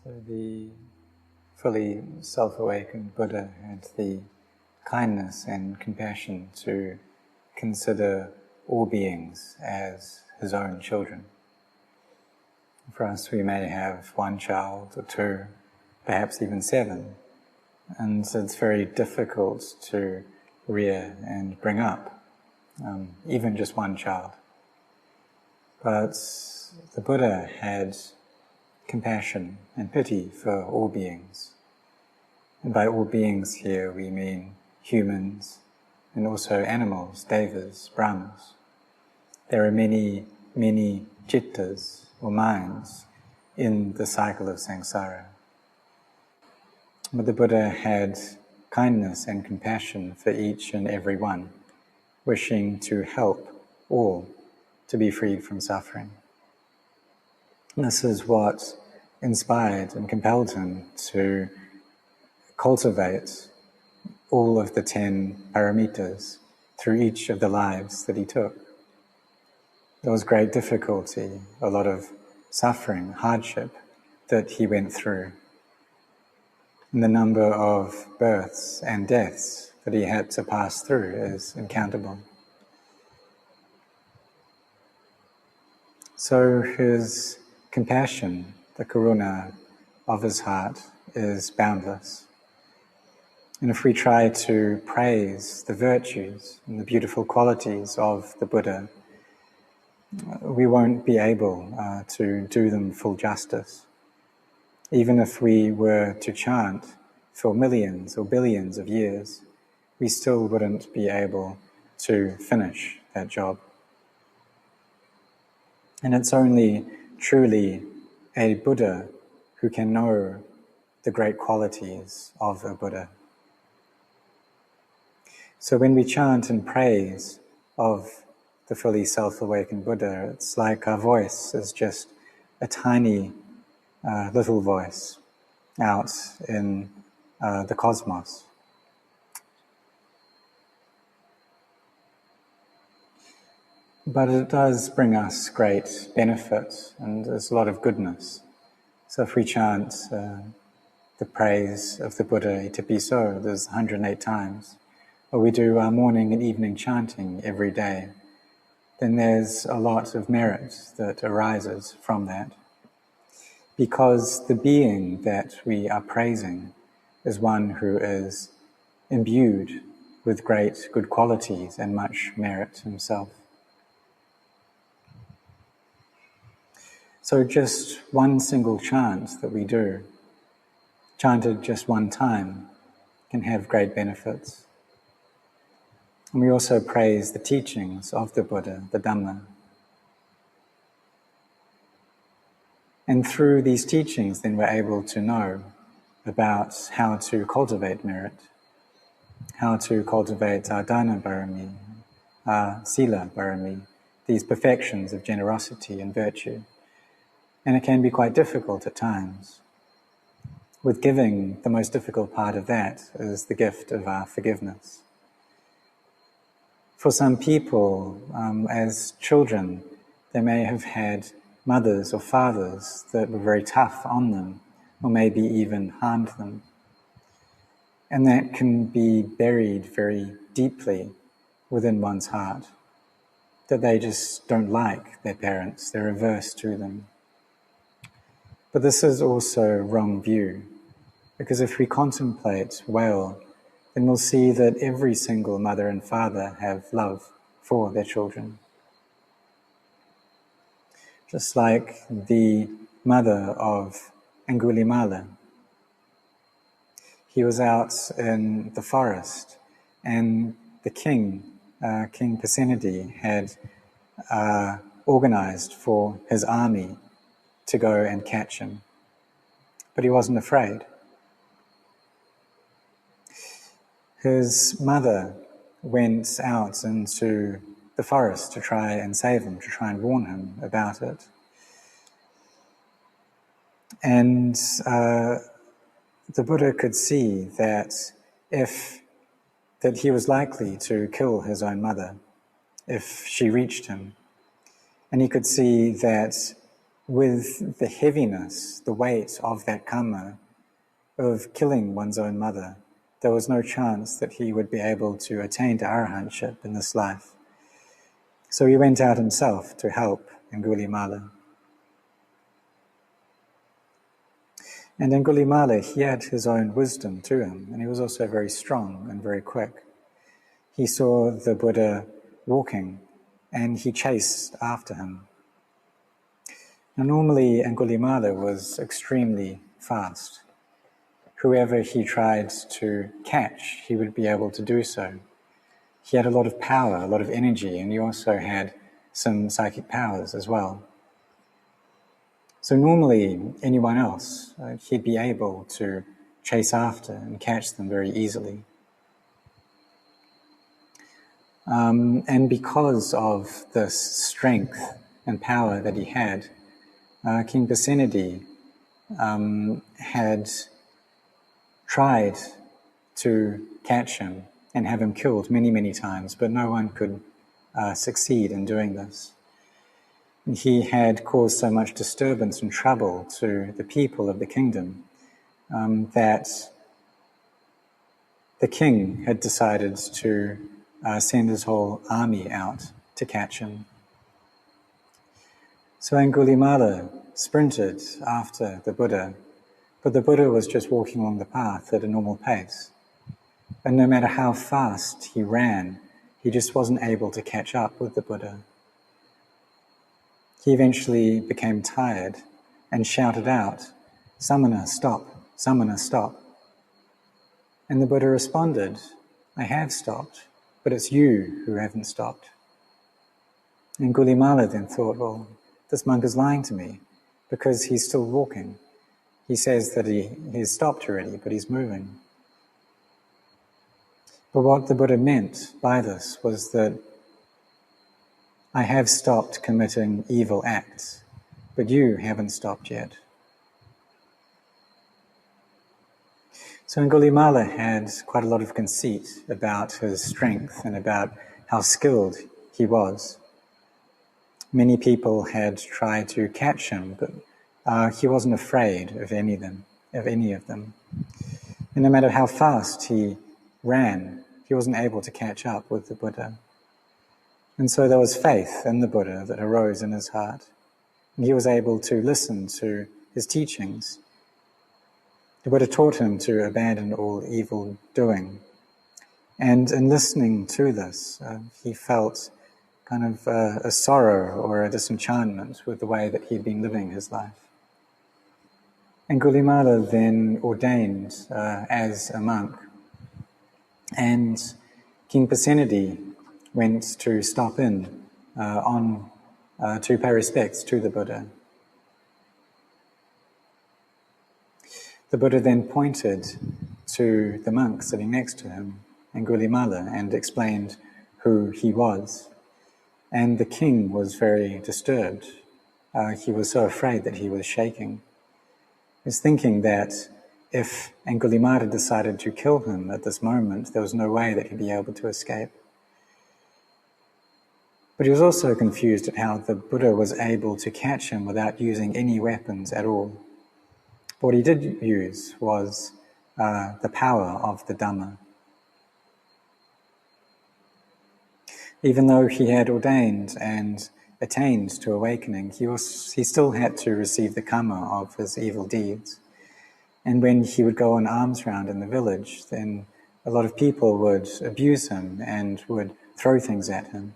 So the fully self-awakened Buddha had the kindness and compassion to consider all beings as his own children. For us, we may have one child or two, perhaps even 7, and so it's very difficult to rear and bring up, even just one child. But the Buddha had compassion and pity for all beings. And by all beings here we mean humans and also animals, devas, brahmas. There are many, many cittas or minds in the cycle of samsara. But the Buddha had kindness and compassion for each and every one, wishing to help all to be freed from suffering. And this is what inspired and compelled him to cultivate all of the 10 paramitas through each of the lives that he took. There was great difficulty, a lot of suffering, hardship that he went through. And the number of births and deaths that he had to pass through is uncountable. So his compassion, the karuna of his heart, is boundless. And if we try to praise the virtues and the beautiful qualities of the Buddha, we won't be able to do them full justice. Even if we were to chant for millions or billions of years, we still wouldn't be able to finish that job. And it's only truly a Buddha who can know the great qualities of a Buddha. So when we chant in praise of the fully self-awakened Buddha, it's like our voice is just a tiny little voice out in the cosmos. But it does bring us great benefit, and there's a lot of goodness. So if we chant the praise of the Buddha itapiso, there's 108 times, or we do our morning and evening chanting every day, then there's a lot of merit that arises from that. Because the being that we are praising is one who is imbued with great good qualities and much merit himself. So just one single chant that we do, chanted just one time, can have great benefits. And we also praise the teachings of the Buddha, the Dhamma. And through these teachings, then we're able to know about how to cultivate merit, how to cultivate our dana barami, our sila barami, these perfections of generosity and virtue. And it can be quite difficult at times. With giving, the most difficult part of that is the gift of our forgiveness. For some people, as children, they may have had mothers or fathers that were very tough on them, or maybe even harmed them. And that can be buried very deeply within one's heart, that they just don't like their parents, they're averse to them. But this is also a wrong view, because if we contemplate well, then we'll see that every single mother and father have love for their children. Just like the mother of Angulimala. He was out in the forest, and the king, King Pasenadi, had organized for his army to go and catch him. But he wasn't afraid. His mother went out into the forest to try and save him, to try and warn him about it. And the Buddha could see that he was likely to kill his own mother if she reached him. And he could see that with the heaviness, the weight of that karma of killing one's own mother, there was no chance that he would be able to attain to arahantship in this life. So he went out himself to help Angulimala. And Angulimala, he had his own wisdom to him, and he was also very strong and very quick. He saw the Buddha walking, and he chased after him. Now, normally Angulimala was extremely fast. Whoever he tried to catch, he would be able to do so. He had a lot of power, a lot of energy, and he also had some psychic powers as well. So normally anyone else, he'd be able to chase after and catch them very easily. And because of this strength and power that he had, King Pasenadi had tried to catch him and have him killed many, many times, but no one could succeed in doing this. He had caused so much disturbance and trouble to the people of the kingdom that the king had decided to send his whole army out to catch him. So Angulimala sprinted after the Buddha, but the Buddha was just walking along the path at a normal pace. And no matter how fast he ran, he just wasn't able to catch up with the Buddha. He eventually became tired and shouted out, "Samana, stop! Samana, stop!" And the Buddha responded, "I have stopped, but it's you who haven't stopped." And Angulimala then thought, well, this monk is lying to me because he's still walking. He says that he's stopped already, but he's moving. But what the Buddha meant by this was that I have stopped committing evil acts, but you haven't stopped yet. So Angulimala had quite a lot of conceit about his strength and about how skilled he was. Many people had tried to catch him, but he wasn't afraid of any of them. And no matter how fast he ran, he wasn't able to catch up with the Buddha. And so there was faith in the Buddha that arose in his heart. And he was able to listen to his teachings. The Buddha taught him to abandon all evil doing. And in listening to this, he felt kind of a sorrow or a disenchantment with the way that he'd been living his life. Angulimala then ordained as a monk. And King Pasenadi went to stop in to pay respects to the Buddha. The Buddha then pointed to the monk sitting next to him, Angulimala, and explained who he was. And the king was very disturbed. He was so afraid that he was shaking. He was thinking that if Angulimala decided to kill him at this moment, there was no way that he'd be able to escape. But he was also confused at how the Buddha was able to catch him without using any weapons at all. What he did use was the power of the Dhamma. Even though he had ordained and attained to awakening, he still had to receive the karma of his evil deeds. And when he would go on alms round in the village, then a lot of people would abuse him and would throw things at him.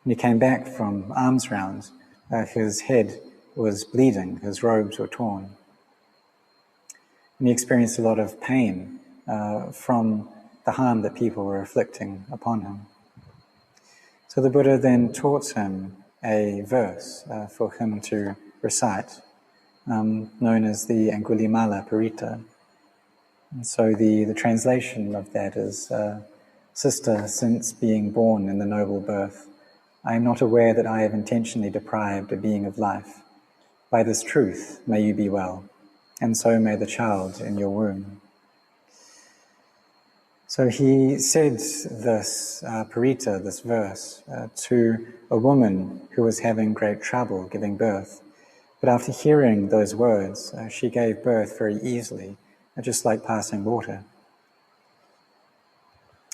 When he came back from alms round, his head was bleeding, his robes were torn. And he experienced a lot of pain from the harm that people were inflicting upon him. So the Buddha then taught him a verse for him to recite, known as the Angulimala Parita. And so the translation of that is, "Sister, since being born in the noble birth, I am not aware that I have intentionally deprived a being of life. By this truth may you be well, and so may the child in your womb." So he said this parita, this verse, to a woman who was having great trouble giving birth. But after hearing those words, she gave birth very easily, just like passing water.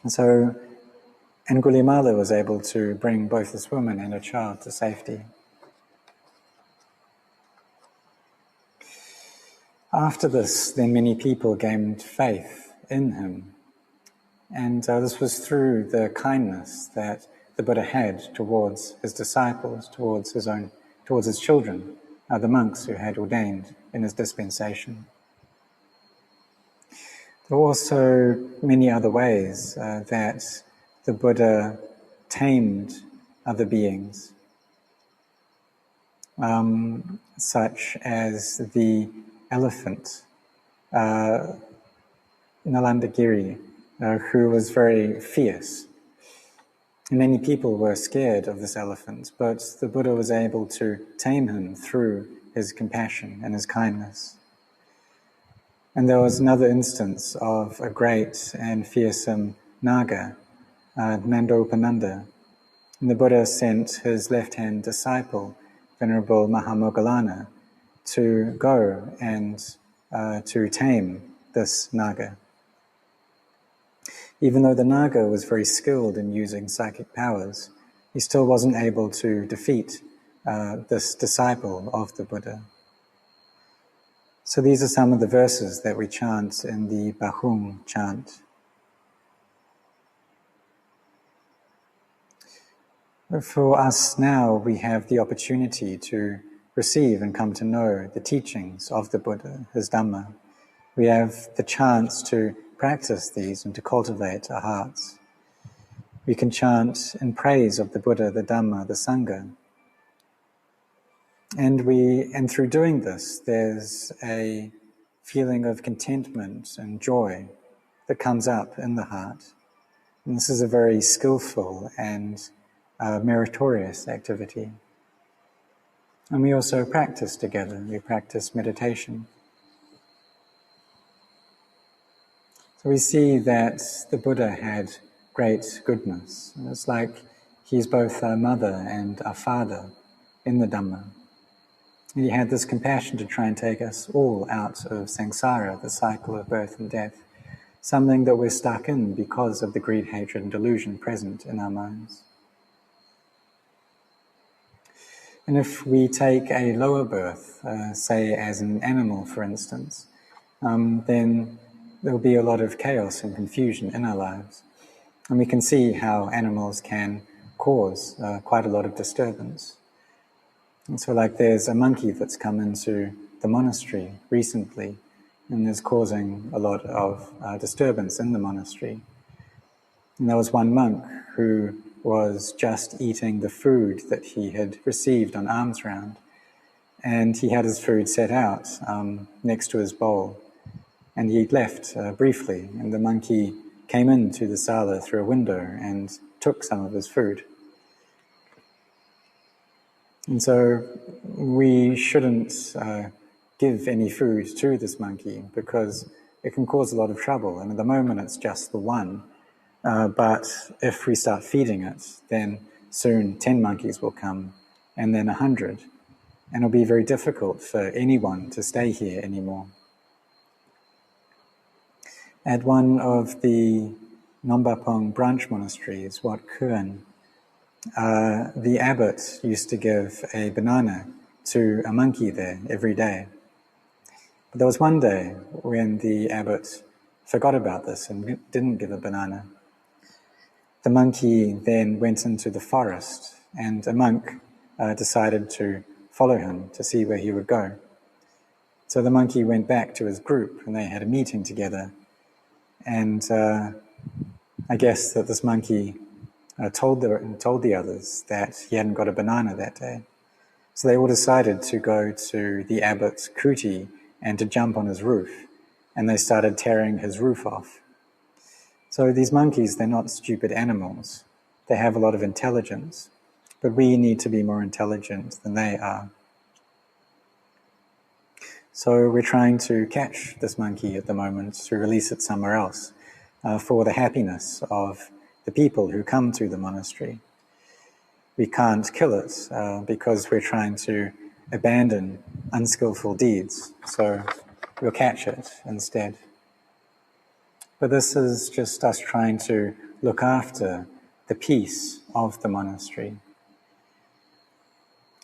And so Angulimala was able to bring both this woman and her child to safety. After this, then many people gained faith in him. And this was through the kindness that the Buddha had towards his disciples, towards his children, the monks who had ordained in his dispensation. There were also many other ways that the Buddha tamed other beings, such as the elephant, Nalandagiri, who was very fierce. And many people were scared of this elephant, but the Buddha was able to tame him through his compassion and his kindness. And there was another instance of a great and fearsome Naga, Nandopananda. And the Buddha sent his left-hand disciple, Venerable Mahamoggallana, to go and to tame this Naga. Even though the Naga was very skilled in using psychic powers, he still wasn't able to defeat this disciple of the Buddha. So these are some of the verses that we chant in the Bahung chant. For us now, we have the opportunity to receive and come to know the teachings of the Buddha, his Dhamma. We have the chance to practice these and to cultivate our hearts. We can chant in praise of the Buddha, the Dhamma, the Sangha. And through doing this, there's a feeling of contentment and joy that comes up in the heart. And this is a very skillful and meritorious activity. And we also practice together. We practice meditation. So we see that the Buddha had great goodness. And it's like he's both our mother and our father in the Dhamma. And he had this compassion to try and take us all out of samsara, the cycle of birth and death, something that we're stuck in because of the greed, hatred, and delusion present in our minds. And if we take a lower birth, say as an animal, for instance, then there will be a lot of chaos and confusion in our lives. And we can see how animals can cause quite a lot of disturbance. And so like there's a monkey that's come into the monastery recently and is causing a lot of disturbance in the monastery. And there was one monk who was just eating the food that he had received on alms round. And he had his food set out next to his bowl. And he left briefly, and the monkey came into the sala through a window and took some of his food. And so we shouldn't give any food to this monkey because it can cause a lot of trouble. And at the moment it's just the one. But if we start feeding it, then soon 10 monkeys will come and then 100. And it'll be very difficult for anyone to stay here anymore. At one of the Nombapong branch monasteries, Wat Marp, the abbot used to give a banana to a monkey there every day. But there was one day when the abbot forgot about this and didn't give a banana. The monkey then went into the forest, and a monk decided to follow him to see where he would go. So the monkey went back to his group, and they had a meeting together. And I guess that this monkey told the others that he hadn't got a banana that day. So they all decided to go to the abbot's kuti and to jump on his roof. And they started tearing his roof off. So these monkeys, they're not stupid animals. They have a lot of intelligence. But we need to be more intelligent than they are. So we're trying to catch this monkey at the moment to release it somewhere else for the happiness of the people who come to the monastery. We can't kill it because we're trying to abandon unskillful deeds, so we'll catch it instead. But this is just us trying to look after the peace of the monastery.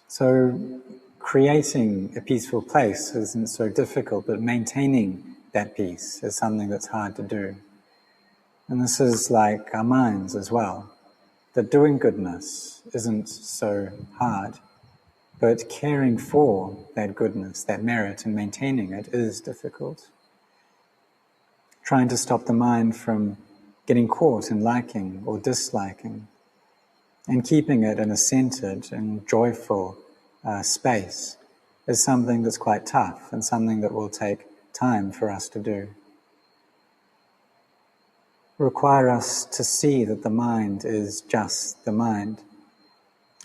So creating a peaceful place isn't so difficult, but maintaining that peace is something that's hard to do. And this is like our minds as well, that doing goodness isn't so hard, but caring for that goodness, that merit, and maintaining it is difficult. Trying to stop the mind from getting caught in liking or disliking, and keeping it in a centered and joyful space is something that's quite tough and something that will take time for us to do. Require us to see that the mind is just the mind,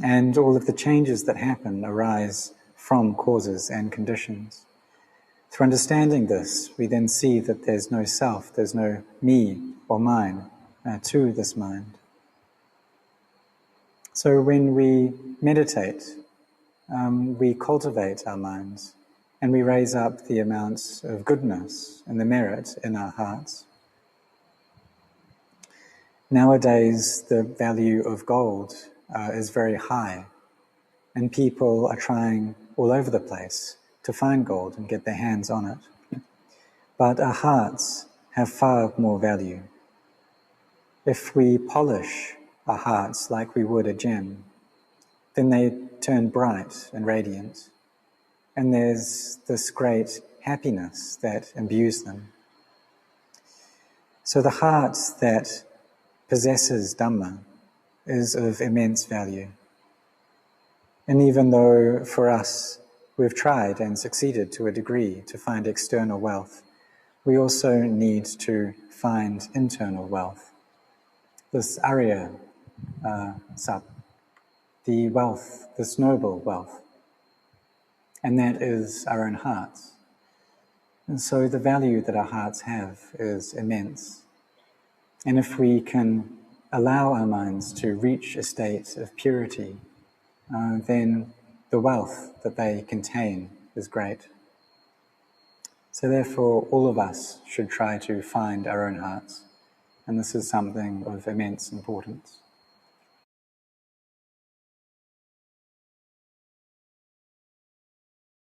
and all of the changes that happen arise from causes and conditions. Through understanding this, we then see that there's no self, there's no me or mine to this mind. So when we meditate, we cultivate our minds and we raise up the amounts of goodness and the merit in our hearts. Nowadays, the value of gold is very high, and people are trying all over the place to find gold and get their hands on it. But our hearts have far more value. If we polish our hearts like we would a gem, then they turn bright and radiant, and there's this great happiness that imbues them. So the heart that possesses Dhamma is of immense value. And even though for us we've tried and succeeded to a degree to find external wealth, we also need to find internal wealth. This Arya Sap, the wealth, this noble wealth, and that is our own hearts. And so the value that our hearts have is immense. And if we can allow our minds to reach a state of purity, then the wealth that they contain is great. So therefore, all of us should try to find our own hearts, and this is something of immense importance.